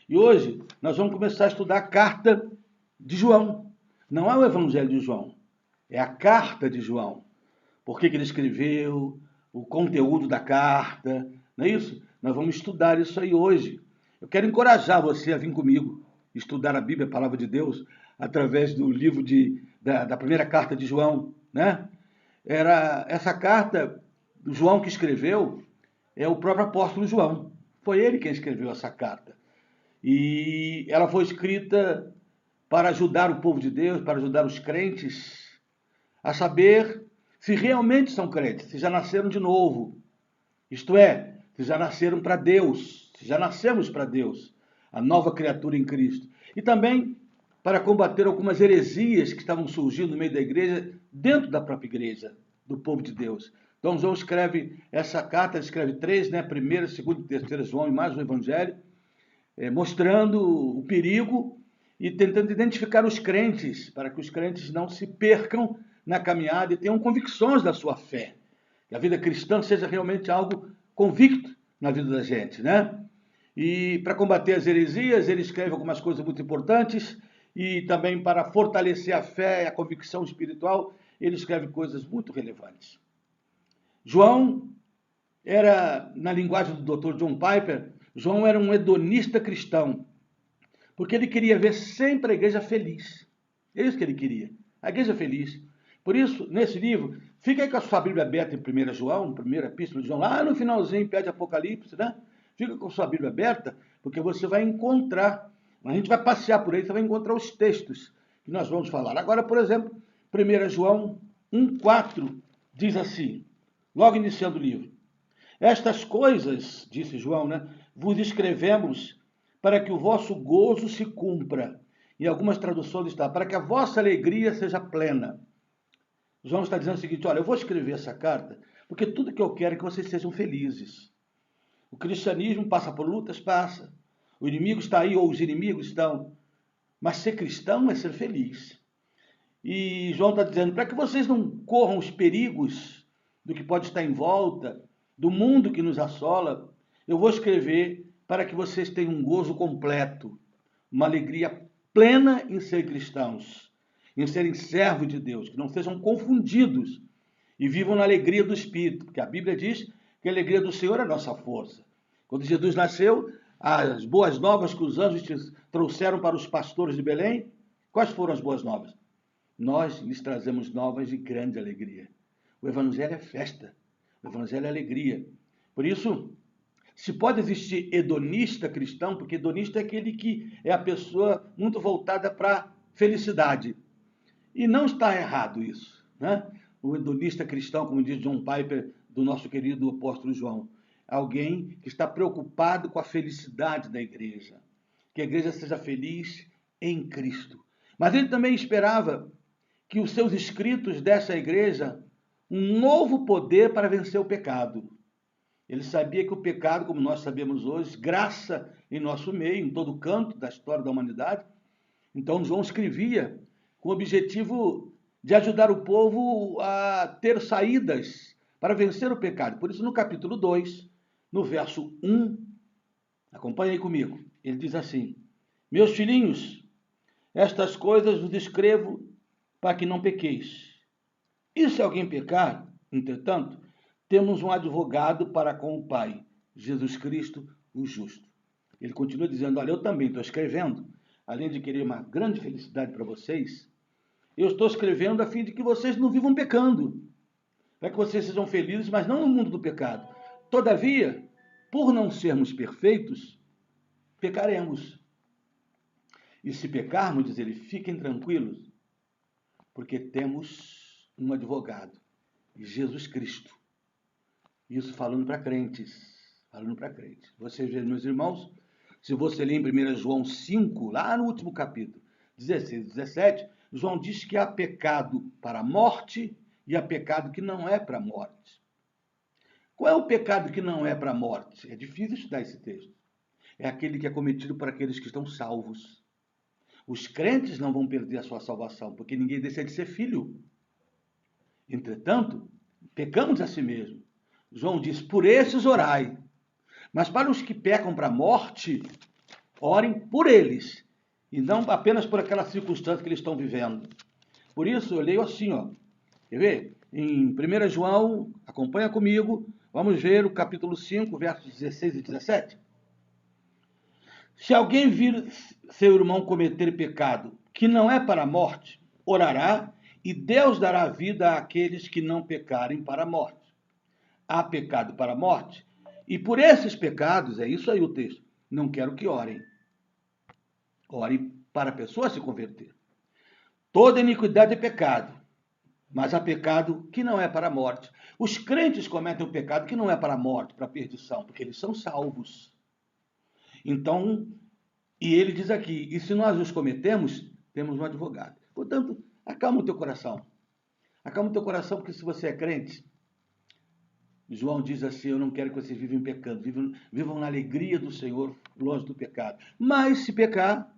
E hoje nós vamos começar a estudar a carta de João. Não é o Evangelho de João, é a carta de João. Por que ele escreveu, o conteúdo da carta, não é isso? Nós vamos estudar isso aí hoje. Eu quero encorajar você a vir comigo estudar a Bíblia, a Palavra de Deus, através do livro da primeira carta de João, né? Era essa carta, do João que escreveu, é o próprio apóstolo João. Foi ele quem escreveu essa carta. E ela foi escrita para ajudar o povo de Deus, para ajudar os crentes a saber se realmente são crentes, se já nasceram de novo. Isto é, se já nasceram para Deus, se já nascemos para Deus, a nova criatura em Cristo. E também para combater algumas heresias que estavam surgindo no meio da igreja, dentro da própria igreja, do povo de Deus. Então João escreve essa carta, ele escreve 3, né? 1ª, 2ª e 3ª João e mais o Evangelho, mostrando o perigo e tentando identificar os crentes, para que os crentes não se percam na caminhada e tenham convicções da sua fé. Que a vida cristã seja realmente algo convicto na vida da gente, né? E para combater as heresias, ele escreve algumas coisas muito importantes e também para fortalecer a fé e a convicção espiritual, ele escreve coisas muito relevantes. João era, na linguagem do Dr. John Piper, João era um hedonista cristão, porque ele queria ver sempre a igreja feliz. É isso que ele queria, a igreja feliz. Por isso, nesse livro, fica aí com a sua Bíblia aberta em 1 João, primeira epístola de João, lá no finalzinho, pé de Apocalipse, né? Fica com a sua Bíblia aberta, porque você vai encontrar, a gente vai passear por aí, você vai encontrar os textos que nós vamos falar. Agora, por exemplo, 1 João 1,4 diz assim, logo iniciando o livro, estas coisas, disse João, né, vos escrevemos para que o vosso gozo se cumpra. Em algumas traduções está, para que a vossa alegria seja plena. João está dizendo o seguinte, olha, eu vou escrever essa carta porque tudo que eu quero é que vocês sejam felizes. O cristianismo passa por lutas, passa. O inimigo está aí, ou os inimigos estão. Mas ser cristão é ser feliz. E João está dizendo, para que vocês não corram os perigos do que pode estar em volta, do mundo que nos assola, eu vou escrever para que vocês tenham um gozo completo, uma alegria plena em ser cristãos, em serem servos de Deus, que não sejam confundidos e vivam na alegria do Espírito, porque a Bíblia diz que a alegria do Senhor é a nossa força. Quando Jesus nasceu, as boas novas que os anjos trouxeram para os pastores de Belém, quais foram as boas novas? Nós lhes trazemos novas de grande alegria. O Evangelho é festa, o Evangelho é alegria. Por isso, se pode existir hedonista cristão, porque hedonista é aquele que é a pessoa muito voltada para a felicidade. E não está errado isso, né? O hedonista cristão, como diz John Piper, do nosso querido apóstolo João, alguém que está preocupado com a felicidade da igreja, que a igreja seja feliz em Cristo. Mas ele também esperava que os seus escritos dessem à igreja um novo poder para vencer o pecado. Ele sabia que o pecado, como nós sabemos hoje, graça em nosso meio, em todo canto da história da humanidade. Então João escrevia com o objetivo de ajudar o povo a ter saídas para vencer o pecado. Por isso, no capítulo 2, no verso 1, acompanhe aí comigo, ele diz assim, meus filhinhos, estas coisas vos escrevo para que não pequeis. E se alguém pecar, entretanto, temos um advogado para com o Pai, Jesus Cristo, o justo. Ele continua dizendo, olha, eu também estou escrevendo, além de querer uma grande felicidade para vocês, eu estou escrevendo a fim de que vocês não vivam pecando, para que vocês sejam felizes, mas não no mundo do pecado. Todavia, por não sermos perfeitos, pecaremos. E se pecarmos, diz ele, fiquem tranquilos, porque temos um advogado, Jesus Cristo. Isso falando para crentes, falando para crentes. Vocês vejam, meus irmãos, se você ler em 1 João 5, lá no último capítulo, 16 e 17, João diz que há pecado para a morte e há pecado que não é para a morte. Qual é o pecado que não é para a morte? É difícil estudar esse texto. É aquele que é cometido por aqueles que estão salvos. Os crentes não vão perder a sua salvação, porque ninguém deixa de ser filho. Entretanto, pecamos a si mesmo. João diz, por esses orai. Mas para os que pecam para a morte, Orem por eles, e não apenas por aquela circunstância que eles estão vivendo. Por isso, eu leio assim, ó. Quer ver? Em 1 João, acompanha comigo, vamos ver o capítulo 5, versos 16 e 17. Se alguém vir seu irmão cometer pecado que não é para a morte, orará e Deus dará vida àqueles que não pecarem para a morte. Há pecado para a morte, e por esses pecados, é isso aí o texto, não quero que orem. Ore para a pessoa se converter. Toda iniquidade é pecado, mas há pecado que não é para a morte. Os crentes cometem o pecado que não é para a morte, para a perdição, porque eles são salvos. Então, e ele diz aqui, e se nós os cometemos, temos um advogado. Portanto, acalma o teu coração. Acalma o teu coração, porque se você é crente, João diz assim, eu não quero que vocês vivam pecando, vivam na alegria do Senhor, longe do pecado. Mas se pecar,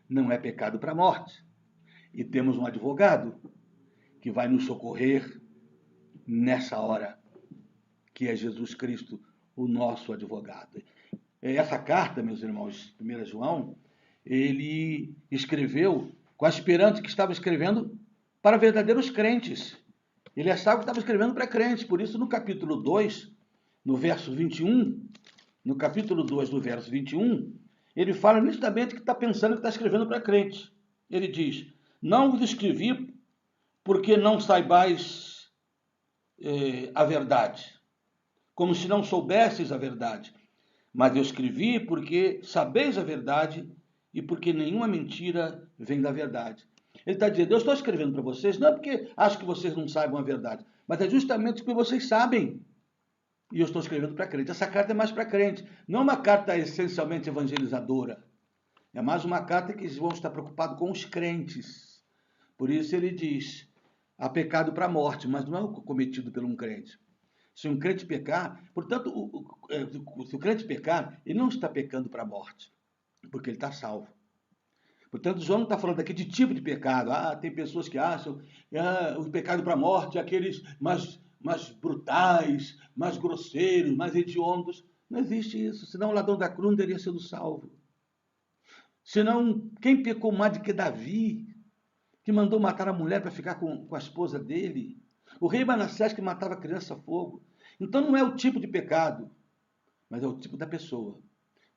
não é pecado para a morte. E temos um advogado que vai nos socorrer nessa hora, que é Jesus Cristo, o nosso advogado. Essa carta, meus irmãos, 1 João, ele escreveu com a esperança que estava escrevendo para verdadeiros crentes. Ele achava que estava escrevendo para crentes, por isso no capítulo 2, no verso 21, no capítulo 2, no verso 21, ele fala nitidamente que está pensando que está escrevendo para crentes. Ele diz, não vos escrevi porque não saibais a verdade, como se não soubesseis a verdade. Mas eu escrevi porque sabeis a verdade e porque nenhuma mentira vem da verdade. Ele está dizendo, eu estou escrevendo para vocês, não é porque acho que vocês não saibam a verdade, mas é justamente porque vocês sabem. E eu estou escrevendo para crente. Essa carta é mais para crente. Não é uma carta essencialmente evangelizadora. É mais uma carta que João está preocupado com os crentes. Por isso ele diz, há pecado para a morte, mas não é o cometido por um crente. Se um crente pecar, portanto, se o crente pecar, ele não está pecando para a morte, porque ele está salvo. Portanto, João não está falando aqui de tipo de pecado. Tem pessoas que acham o pecado para a morte é aqueles mais brutais, mais grosseiros, mais hediondos. Não existe isso, senão o ladrão da cruz não teria sido salvo. Senão, quem pecou mais do que Davi, que mandou matar a mulher para ficar com a esposa dele? O rei Manassés que matava a criança a fogo. Então não é o tipo de pecado, mas é o tipo da pessoa.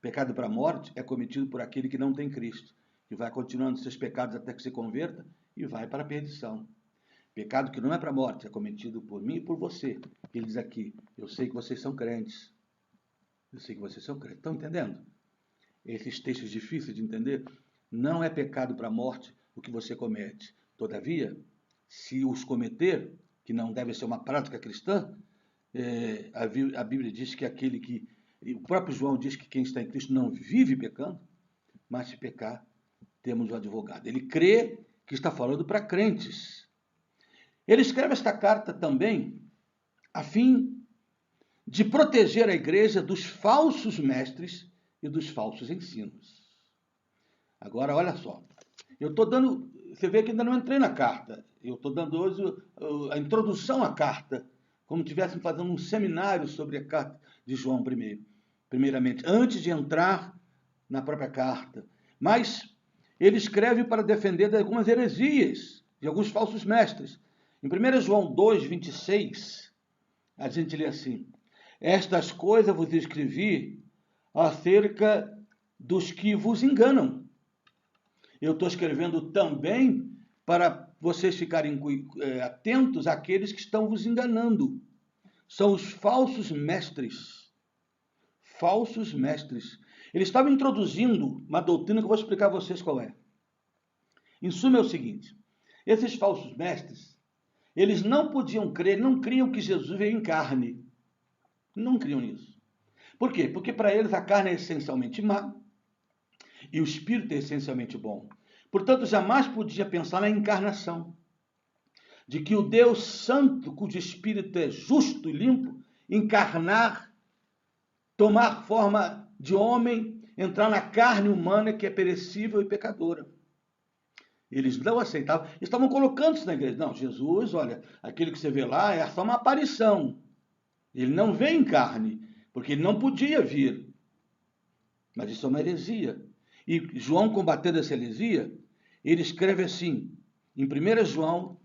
Pecado para a morte é cometido por aquele que não tem Cristo, que vai continuando seus pecados até que se converta e vai para a perdição. Pecado que não é para a morte é cometido por mim e por você. Ele diz aqui, eu sei que vocês são crentes. Eu sei que vocês são crentes. Estão entendendo? Esses textos difíceis de entender, não é pecado para a morte o que você comete. Todavia, se os cometer, que não deve ser uma prática cristã, a Bíblia diz que aquele que... O próprio João diz que quem está em Cristo não vive pecando, mas se pecar, temos o advogado. Ele crê que está falando para crentes. Ele escreve esta carta também a fim de proteger a igreja dos falsos mestres e dos falsos ensinos. Agora, olha só. Eu estou dando... Você vê que ainda não entrei na carta. Eu estou dando hoje a introdução à carta, como se estivéssemos fazendo um seminário sobre a carta de João primeiramente, antes de entrar na própria carta. Mas ele escreve para defender de algumas heresias, de alguns falsos mestres. Em 1 João 2, 26, a gente lê assim, estas coisas vos escrevi acerca dos que vos enganam. Eu estou escrevendo também para vocês ficarem atentos àqueles que estão vos enganando. São os falsos mestres. Falsos mestres. Ele estava introduzindo uma doutrina que eu vou explicar a vocês qual é. Em suma é o seguinte, esses falsos mestres, eles não podiam crer, não criam que Jesus veio em carne. Não criam nisso. Por quê? Porque para eles a carne é essencialmente má e o espírito é essencialmente bom. Portanto, jamais podia pensar na encarnação, de que o Deus Santo, cujo espírito é justo e limpo, encarnar, tomar forma de homem, entrar na carne humana que é perecível e pecadora. Eles não aceitavam, estavam colocando isso na igreja. Não, Jesus, olha, aquele que você vê lá é só uma aparição. Ele não vem em carne, porque ele não podia vir. Mas isso é uma heresia. E João, combatendo essa heresia, ele escreve assim, em 1 João,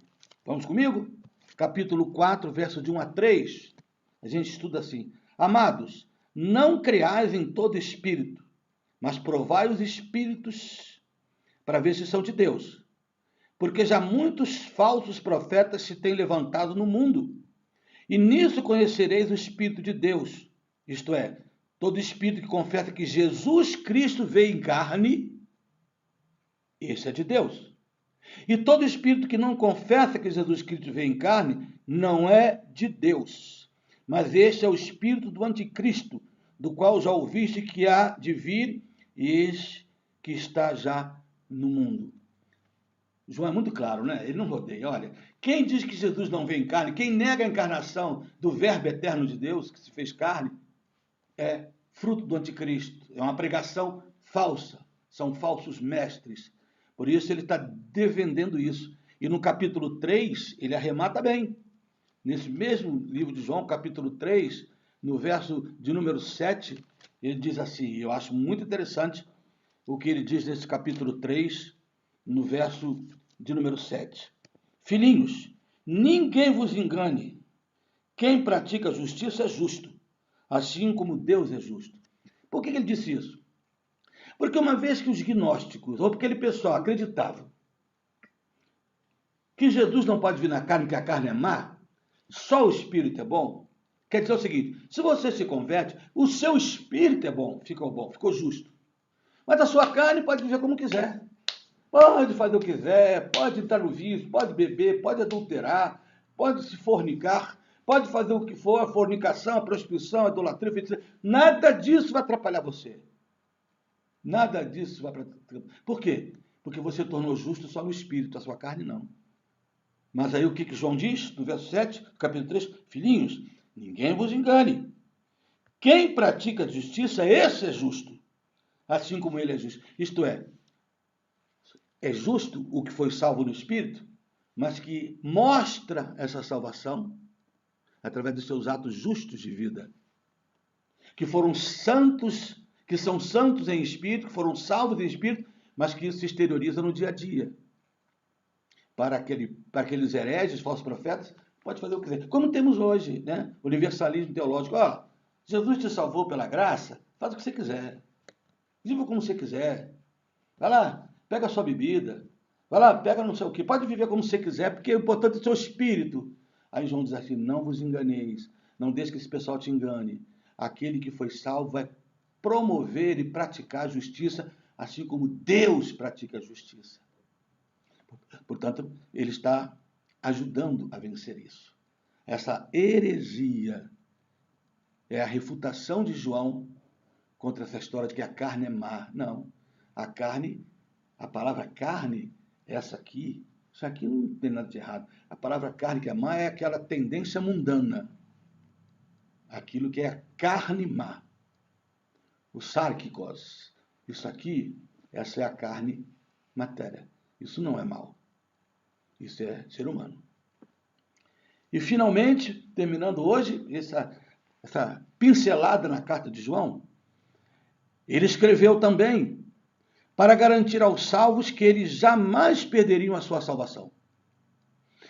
vamos comigo? Capítulo 4, verso de 1 a 3, a gente estuda assim: Amados, não creais em todo espírito, mas provai os espíritos para ver se são de Deus. Porque já muitos falsos profetas se têm levantado no mundo. E nisso conhecereis o Espírito de Deus. Isto é, todo espírito que confessa que Jesus Cristo veio em carne, esse é de Deus. E todo espírito que não confessa que Jesus Cristo veio em carne, não é de Deus. Mas este é o espírito do anticristo, do qual já ouviste que há de vir, e eis que está já no mundo. João é muito claro, né? Ele não rodeia. Olha, quem diz que Jesus não veio em carne, quem nega a encarnação do Verbo eterno de Deus, que se fez carne, é fruto do anticristo. É uma pregação falsa. São falsos mestres. Por isso ele está defendendo isso. E no capítulo 3, ele arremata bem. Nesse mesmo livro de João, capítulo 3, no verso de número 7, ele diz assim, eu acho muito interessante o que ele diz nesse capítulo 3, no verso de número 7. Filhinhos, ninguém vos engane. Quem pratica a justiça é justo, assim como Deus é justo. Por que ele disse isso? Porque uma vez que os gnósticos, ou aquele pessoal acreditava que Jesus não pode vir na carne, que a carne é má, só o espírito é bom, quer dizer o seguinte, se você se converte, o seu espírito é bom, ficou justo. Mas a sua carne pode viver como quiser. Pode fazer o que quiser, pode entrar no vício, pode beber, pode adulterar, pode se fornicar, pode fazer o que for, a fornicação, a prostituição, a idolatria, etc. Nada disso vai atrapalhar você. Nada disso vai atrapalhar. Por quê? Porque você tornou justo só no espírito, a sua carne não. Mas aí o que João diz, no verso 7, capítulo 3? Filhinhos, ninguém vos engane. Quem pratica a justiça, esse é justo, assim como ele é justo. Isto é justo o que foi salvo no Espírito, mas que mostra essa salvação através dos seus atos justos de vida, que foram santos, que são santos em Espírito, que foram salvos em Espírito, mas que isso se exterioriza no dia a dia. Para aqueles hereges, falsos profetas, pode fazer o que quiser. Como temos hoje, né? Universalismo teológico. Jesus te salvou pela graça, faz o que você quiser. Viva como você quiser. Vai lá, pega a sua bebida. Vai lá, pega não sei o quê. Pode viver como você quiser, porque o importante é o seu espírito. Aí João diz assim, não vos enganeis. Não deixe que esse pessoal te engane. Aquele que foi salvo vai promover e praticar a justiça, assim como Deus pratica a justiça. Portanto, ele está ajudando a vencer isso. Essa heresia é a refutação de João contra essa história de que a carne é má. Não. A carne, a palavra carne, essa aqui, isso aqui não tem nada de errado. A palavra carne que é má é aquela tendência mundana. Aquilo que é a carne má. O sarkikos. Isso aqui, essa é a carne matéria. Isso não é mal. Isso é ser humano. E finalmente, terminando hoje, essa pincelada na carta de João, ele escreveu também para garantir aos salvos que eles jamais perderiam a sua salvação.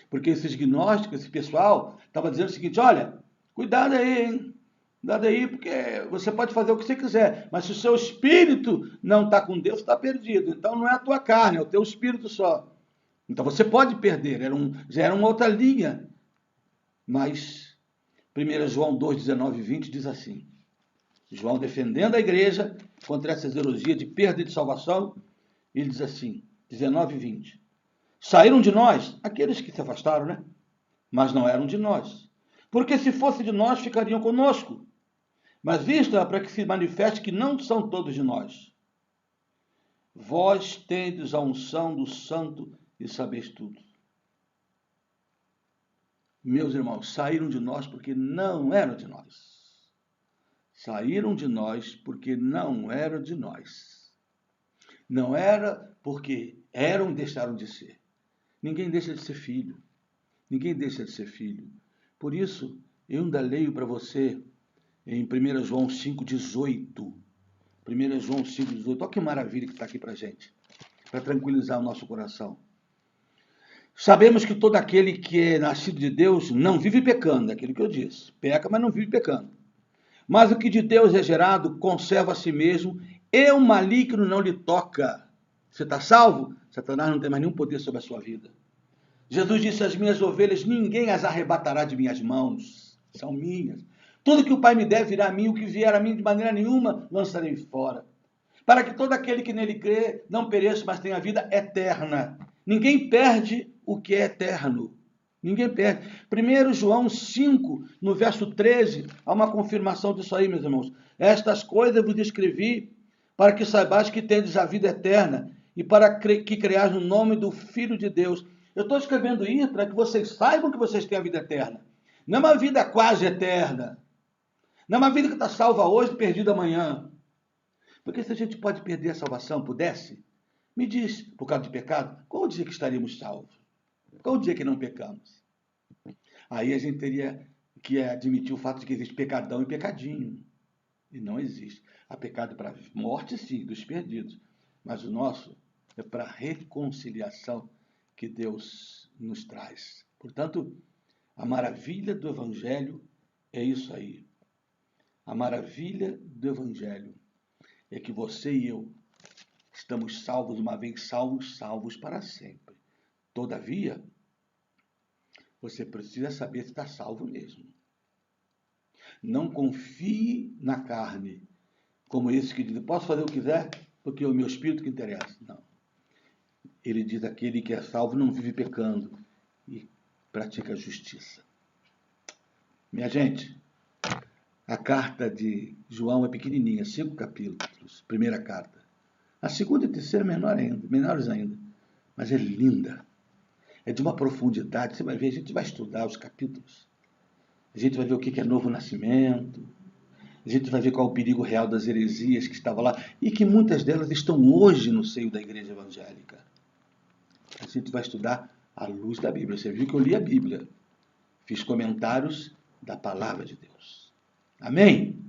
Porque esses gnósticos, esse pessoal, estava dizendo o seguinte, olha, cuidado aí, hein? Cuidado aí, porque você pode fazer o que você quiser, mas se o seu espírito não está com Deus, está perdido. Então não é a tua carne, é o teu espírito só. Então você pode perder, já era uma outra linha. Mas 1 João 2, 19 e 20 diz assim, João defendendo a igreja contra essas heresias de perda de salvação, ele diz assim, 19 e 20, saíram de nós aqueles que se afastaram, né? Mas não eram de nós. Porque se fosse de nós, ficariam conosco. Mas isto é para que se manifeste que não são todos de nós. Vós tendes a unção do Santo e sabeis tudo. Meus irmãos, saíram de nós porque não eram de nós. Saíram de nós porque não eram de nós. Não era porque eram e deixaram de ser. Ninguém deixa de ser filho. Ninguém deixa de ser filho. Por isso, eu ainda leio para você em 1 João 5,18, 1 João 5,18. Olha que maravilha que está aqui para a gente, para tranquilizar o nosso coração. Sabemos que todo aquele que é nascido de Deus não vive pecando, é aquilo que eu disse. Peca, mas não vive pecando. Mas o que de Deus é gerado conserva a si mesmo, e o maligno não lhe toca. Você está salvo? Satanás não tem mais nenhum poder sobre a sua vida. Jesus disse: as minhas ovelhas, ninguém as arrebatará de minhas mãos. São minhas. Tudo que o Pai me der virá a mim, o que vier a mim de maneira nenhuma lançarei fora. Para que todo aquele que nele crê não pereça, mas tenha vida eterna. Ninguém perde o que é eterno. Ninguém perde. 1 João 5, no verso 13, há uma confirmação disso aí, meus irmãos. Estas coisas vos escrevi para que saibais que tendes a vida eterna e para que creais no nome do Filho de Deus. Eu estou escrevendo isso para que vocês saibam que vocês têm a vida eterna. Não é uma vida quase eterna. Não é uma vida que está salva hoje e perdida amanhã. Porque se a gente pode perder a salvação, pudesse, me diz, por causa de pecado, qual o dia que estaríamos salvos? Qual o dia que não pecamos? Aí a gente teria que admitir o fato de que existe pecadão e pecadinho. E não existe. Há pecado para morte, sim, dos perdidos. Mas o nosso é para a reconciliação que Deus nos traz. Portanto, a maravilha do Evangelho é isso aí. A maravilha do Evangelho é que você e eu estamos salvos, uma vez salvos, salvos para sempre. Todavia, você precisa saber se está salvo mesmo. Não confie na carne, como esse que diz: posso fazer o que quiser, porque é o meu espírito que interessa. Não. Ele diz: aquele que é salvo não vive pecando e pratica a justiça. Minha gente, a carta de João é pequenininha, 5 capítulos, primeira carta. A segunda e terceira menores ainda, mas é linda. É de uma profundidade, você vai ver, a gente vai estudar os capítulos. A gente vai ver o que é novo nascimento. A gente vai ver qual é o perigo real das heresias que estavam lá e que muitas delas estão hoje no seio da igreja evangélica. A gente vai estudar à luz da Bíblia. Você viu que eu li a Bíblia. Fiz comentários da palavra de Deus. Amém?